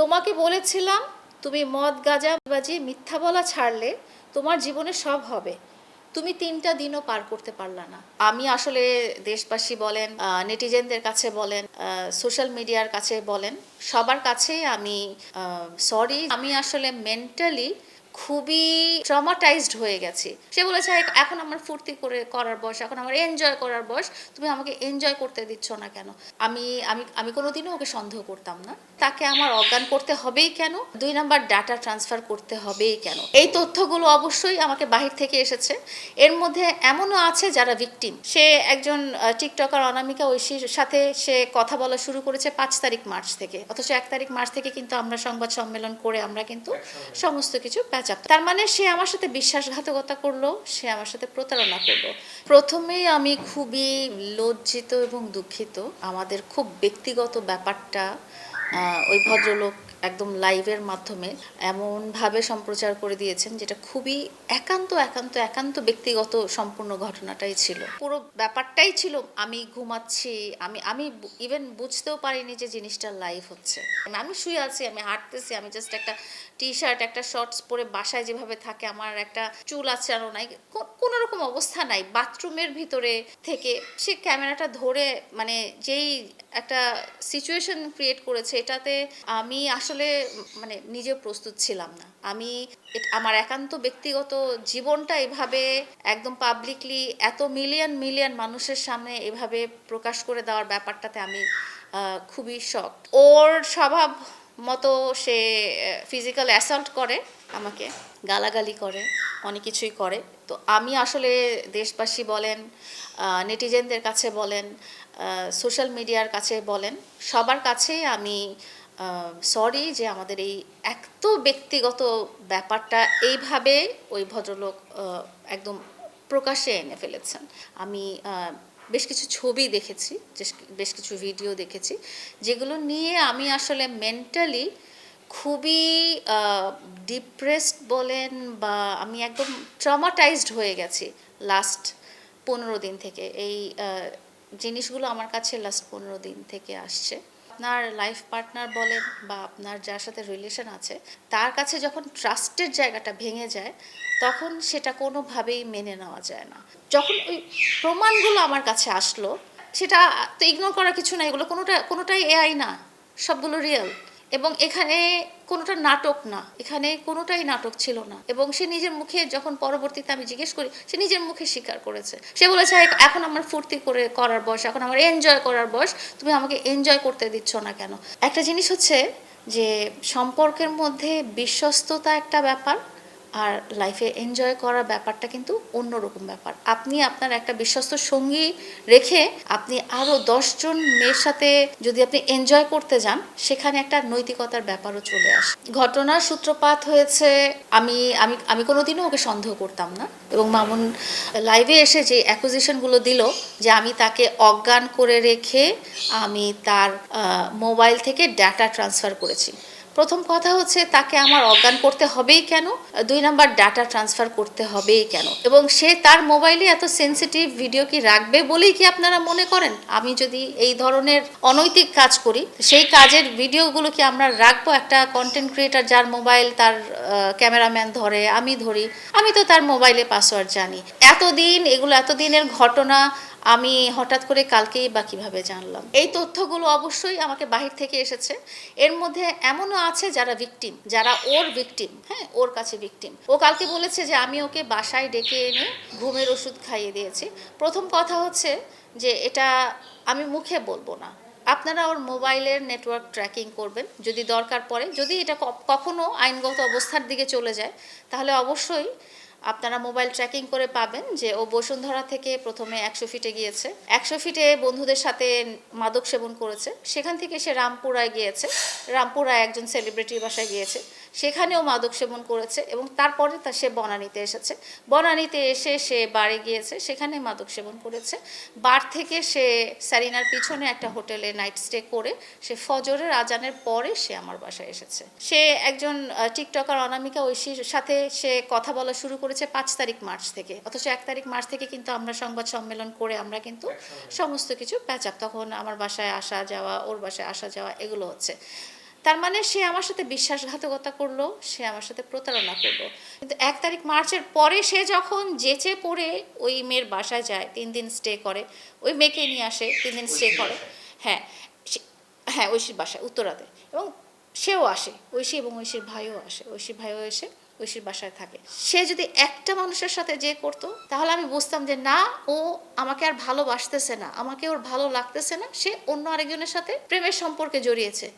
তোমাকে বলেছিলাম তুমি মদ গাঁজাবাজি মিথ্যা বলা ছাড়লে তোমার জীবনে সব হবে। তুমি ৩টা দিনও পার করতে পারলা না। আমি আসলে দেশবাসী বলেন, নেটিজেনদের কাছে বলেন, সোশ্যাল মিডিয়ার কাছে বলেন, সবার কাছেই আমি সরি। আমি আসলে মেন্টালি খুবই ট্রমাটাইজড হয়ে গেছি। সে বলেছে এখন আমার ফুর্তি করার বয়স, এখন আমার এনজয় করার বয়স, তুমি আমাকে এনজয় করতে দিচ্ছ না কেন? আমি আমি আমি কোনোদিনও ওকে সন্দেহ করতাম না। তাকে আমার অজ্ঞান করতে হবেই কেন? ২ নাম্বার ডাটা ট্রান্সফার করতে হবেই কেন? এই তথ্যগুলো অবশ্যই আমাকে বাহির থেকে এসেছে। এর মধ্যে এমনও আছে যারা ভিকটিম। সে একজন টিকটকার অনামিকা ঐশীর সাথে সে কথা বলা শুরু করেছে ৫ তারিখ মার্চ থেকে, অথচ ১ তারিখ মার্চ থেকে কিন্তু আমরা সংবাদ সম্মেলন করে আমরা কিন্তু সমস্ত কিছু প্যাচ আপ। তার মানে সে আমার সাথে বিশ্বাসঘাতকতা করলো, সে আমার সাথে প্রতারণা করলো। প্রথমেই আমি খুবই লজ্জিত এবং দুঃখিত। আমাদের খুব ব্যক্তিগত ব্যাপারটা ওই ভদ্রলোক একদম লাইভের মাধ্যমে এমনভাবে সম্প্রচার করে দিয়েছেন, যেটা খুবই একান্ত একান্ত একান্ত ব্যক্তিগত সম্পূর্ণ ঘটনাটাই ছিল। পুরো ব্যাপারটাই ছিল আমি ঘুমাচ্ছি, আমি আমি ইভেন বুঝতেও পারিনি যে জিনিসটা লাইভ হচ্ছে। আমি শুয়ে আছি, আমি হাঁটতেছি, আমি জাস্ট একটা টি শার্ট একটা শর্টস পরে বাসায় যেভাবে থাকে, আমার একটা চুল আঁচড়ানো নাই, কোনো রকম অবস্থা নাই, বাথরুমের ভিতরে থেকে সে ক্যামেরাটা ধরে মানে যেই একটা সিচুয়েশন ক্রিয়েট করেছে, এটাতে আমি আসলে মানে নিজে প্রস্তুত ছিলাম না। আমি আমার একান্ত ব্যক্তিগত জীবনটা এভাবে একদম পাবলিকলি এত মিলিয়ন মিলিয়ন মানুষের সামনে এভাবে প্রকাশ করে দেওয়ার ব্যাপারটাতে আমি খুবই শক। ওর স্বভাব মতো সে ফিজিক্যাল অ্যাসল্ট করে, আমাকে গালাগালি করে, অনেক কিছুই করে। তো আমি আসলে দেশবাসী বলেন, নেটিজেনদের কাছে বলেন, সোশ্যাল মিডিয়ার কাছে বলেন, সবার কাছেই আমি সরি যে আমাদের এই এত ব্যক্তিগত ব্যাপারটা এইভাবে ওই ভদ্রলোক একদম প্রকাশ্যে এনে ফেলেছেন। আমি বেশ কিছু ছবি দেখেছি, বেশ কিছু ভিডিও দেখেছি, যেগুলো নিয়ে আমি আসলে মেন্টালি খুবই ডিপ্রেসড বলেন, বা আমি একদম ট্রমাটাইজড হয়ে গেছি লাস্ট 15 দিন থেকে। এই জিনিসগুলো আমার কাছে লাস্ট 15 দিন থেকে আসছে। আপনার লাইফ পার্টনার বলেন বা আপনার যার সাথে রিলেশন আছে, তার কাছে যখন ট্রাস্টের জায়গাটা ভেঙে যায়, তখন সেটা কোনোভাবেই মেনে নেওয়া যায় না। যখন ওই প্রমাণগুলো আমার কাছে আসলো, সেটা তো ইগনোর করার কিছু নাই, এগুলো কোনোটাই এআই না, সবগুলো রিয়েল। এবং এখানে কোনোটা নাটক না, এখানে কোনোটাই নাটক ছিল না। এবং সে নিজের মুখে, যখন পরবর্তীতে আমি জিজ্ঞেস করি, সে নিজের মুখে স্বীকার করেছে। সে বলেছে এখন আমার ফুর্তি করার বয়স, এখন আমার এনজয় করার বয়স, তুমি আমাকে এনজয় করতে দিচ্ছ না কেন? একটা জিনিস হচ্ছে যে সম্পর্কের মধ্যে বিশ্বস্ততা একটা ব্যাপার, আর লাইফে এনজয় করার ব্যাপারটা কিন্তু অন্যরকম ব্যাপার। আপনি আপনার একটা বিশ্বস্ত সঙ্গী রেখে আপনি আরও 10জন মেয়ের সাথে যদি আপনি এনজয় করতে যান, সেখানে একটা নৈতিকতার ব্যাপারও চলে আসে। ঘটনার সূত্রপাত হয়েছে, আমি আমি আমি কোনোদিনও ওকে সন্দেহ করতাম না। এবং মামুন লাইভে এসে যে অ্যাকুজিশনগুলো দিল যে আমি তাকে অজ্ঞান করে রেখে আমি তার মোবাইল থেকে ডাটা ট্রান্সফার করেছি। প্রথম কথা হচ্ছে, তাকে আমার অজ্ঞান করতে হবেই কেন? ২ নাম্বার ডাটা ট্রান্সফার করতে হবেই কেন? এবং সে তার মোবাইলে এত সেন্সিটিভ ভিডিও কি রাখবে বলেই কি আপনারা মনে করেন আমি যদি এই ধরনের অনৈতিক কাজ করি, সেই কাজের ভিডিওগুলো কি আমরা রাখবো? একটা কন্টেন্ট ক্রিয়েটার যার মোবাইল তার ক্যামেরাম্যান ধরে, আমি ধরি, আমি তো তার মোবাইলে পাসওয়ার্ড জানি। এতদিনের ঘটনা আমি হঠাৎ করে কালকেই বা কিভাবে জানলাম? এই তথ্যগুলো অবশ্যই আমাকে বাহির থেকে এসেছে। এর মধ্যে এমনও আছে যারা ভিকটিম, যারা ওর ভিকটিম, হ্যাঁ, ওর কাছে ভিকটিম। ও কালকে বলেছে যে আমি ওকে বাসায় ডেকে এনে ঘুমের ওষুধ খাইয়ে দিয়েছি। প্রথম কথা হচ্ছে যে এটা আমি মুখে বলবো না, আপনারা ওর মোবাইলের নেটওয়ার্ক ট্র্যাকিং করবেন, যদি দরকার পড়ে, যদি এটা কখনো আইনগত অবস্থার দিকে চলে যায়, তাহলে অবশ্যই আপনারা মোবাইল ট্র্যাকিং করে পাবেন যে ও বসুন্ধরা থেকে প্রথমে 100 ফিটে গিয়েছে, 100 ফিটে বন্ধুদের সাথে মাদক সেবন করেছে, সেখান থেকে সে রামপুরায় গিয়েছে, রামপুরায় একজন সেলিব্রিটির বাসায় গিয়েছে, সেখানেও মাদক সেবন করেছে, এবং তারপরে সে বনানীতে এসেছে, বনানীতে এসে সে বারে গিয়েছে, সেখানে মাদক সেবন করেছে। বার থেকে সে সারিনার পিছনে একটা হোটেলে নাইট স্টে করে সে ফজরের আজানের পরে সে আমার বাসায় এসেছে। সে একজন টিকটকার অনামিকা ঐশীর সাথে সে কথা বলা শুরু করেছে 5 তারিখ মার্চ থেকে, অথচ 1 তারিখ মার্চ থেকে কিন্তু আমরা সংবাদ সম্মেলন করে আমরা কিন্তু সমস্ত কিছু প্যাচ আপ। তখন আমার বাসায় আসা যাওয়া, ওর বাসায় আসা যাওয়া, এগুলো হচ্ছে। তার মানে সে আমার সাথে বিশ্বাসঘাতকতা করলো, সে আমার সাথে প্রতারণা করলো। কিন্তু 1 তারিখ মার্চের পরে সে যখন যেচে পড়ে ওই মেয়ের বাসায় যায়, 3 দিন স্টে করে, ওই মেয়েকে নিয়ে আসে, 3 দিন স্টে করে। হ্যাঁ, হ্যাঁ, ঐশীর বাসায় উত্তরাতে। এবং সেও আসে, ঐশী এবং ঐশীর ভাইও আসে, ঐশীর ভাইও এসে ঐশীর বাসায় থাকে। সে যদি একটা মানুষের সাথে যে করতো, তাহলে আমি বুঝতাম যে না, ও আমাকে আর ভালোবাসতেছে না, আমাকে ওর ভালো লাগতেছে না, সে অন্য আরেকজনের সাথে প্রেমের সম্পর্কে জড়িয়েছে।